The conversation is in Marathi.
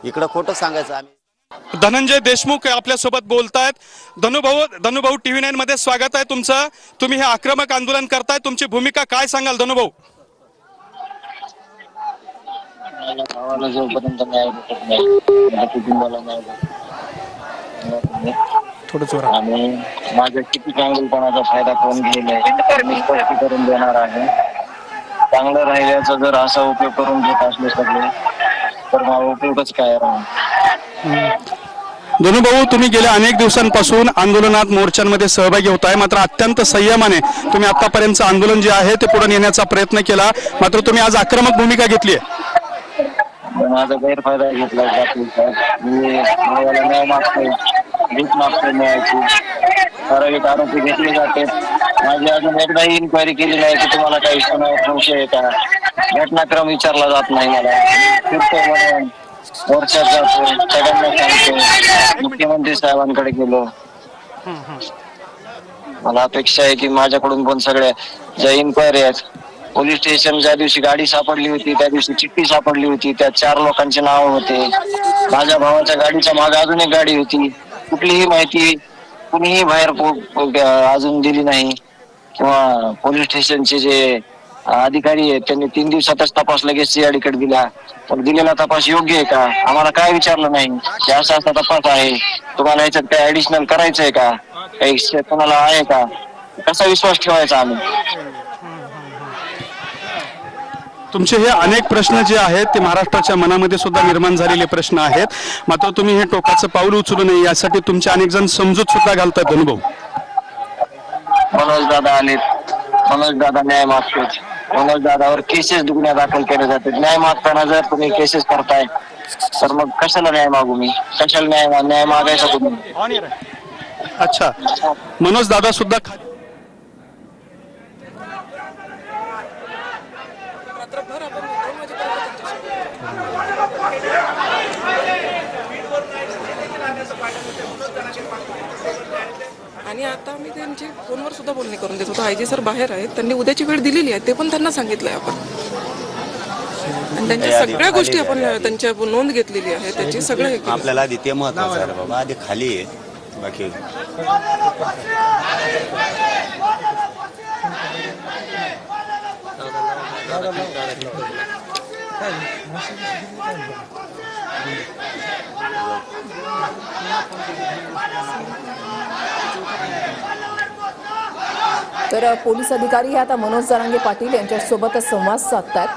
इकडं खोटं सांगायचं आम्ही। धनंजय देशमुख आपल्या सोबत बोलतायत। धनुभाऊ TV9 मध्ये स्वागत आहे तुमचं। तुम्ही हे आक्रमक आंदोलन करताय, तुमची भूमिका काय सांगाल धनुभाऊ? भावाला जोपर्यंत न्याय भेटत नाही कुटुंबाला न्याय थोडं जोरात। आणि माझ्या किती चांगलपणाचा फायदा कोण घेईल मी स्पष्टीकरण देणार आहे। चांगलं राहिल्याचा जर असा उपयोग करून घेत असले सगळे तर मग उपयोगच काय राहणार। धनुभाऊ, तुम्ही गेल्या अनेक दिवसांपासून आंदोलनात मोर्चांमध्ये सहभागी होताय, मात्र अत्यंत संयमाने तुम्ही आतापर्यंतचं आंदोलन जे आहे ते पुढे नेण्याचा प्रयत्न केला, मात्र तुम्ही आज आक्रमक भूमिका घेतली आहे। माझा गैरफायदा घेतला जातो। मी भावाला न्याय मागतोय, भीक मागतोय न्यायाची। ठराविक आरोपी घेतले जाते। माझी अजून एकदाही इन्क्वायरी केली नाही की तुम्हाला काही कोणावर संशय आहे का, घटनाक्रम विचारला जात नाही मला। मोर्चात जातो, सगळ्यांना सांगतो, मुख्यमंत्री साहेबांकडे गेलो। मला अपेक्षा आहे की माझ्याकडून पण सगळ्या ज्या इन्क्वायरी आहेत, पोलीस स्टेशन ज्या दिवशी गाडी सापडली होती त्या दिवशी चिठ्ठी सापडली होती, त्यात 4 लोकांचे नाव होते। माझ्या भावाच्या गाडीच्या मागे अजून एक गाडी होती। कुठलीही माहिती कुणीही बाहेर अजून दिली नाही किंवा पोलीस स्टेशनचे जे अधिकारी आहेत त्यांनी 3 दिवसातच तपास लगेच CID कडे दिला। पण दिलेला तपास योग्य आहे का, आम्हाला काय विचारलं नाही की असा तपास आहे, तुम्हाला याच्यात काही ऍडिशनल करायचंय का, काही कोणाला आहे का, कसा विश्वास ठेवायचा आम्ही। तुमचे हे अनेक प्रश्न जे आहेत ते महाराष्ट्राच्या मनामध्ये सुद्धा निर्माण झालेले प्रश्न आहेत, मात्र तुम्ही हे टोकाचं पाऊल उचलू नये यासाठी तुमचे अनेक जण समजूत सुद्धा घालतात। धनुभाऊ, मनोज दादा आलेत, मनोज दादा न्याय मागतोच, मनोज दादावर केसेस गुन्हे दाखल केले जाते। न्याय मागताना जर तुम्ही केसेस करताय तर मग कशाला न्याय मागू मी, कशाला न्याय मागायचा तुम्ही? अच्छा, मनोज दादा सुद्धा आणि आता मी त्यांची फोनवर सुद्धा बोलणी करून देत होतो। IG सर बाहेर आहेत, त्यांनी उद्याची वेळ दिलेली आहे, ते पण त्यांना सांगितलंय आपण। आणि त्यांच्या सगळ्या गोष्टी आपण त्यांच्या नोंद घेतलेली आहे, त्याची सगळं आपल्याला आधी ते महत्त्वाचं आहे बाबा, आधी खाली आहे बाकी। तर पोलीस अधिकारी हे आता मनोज जरांगे पाटील यांच्यासोबत संवाद साधतात।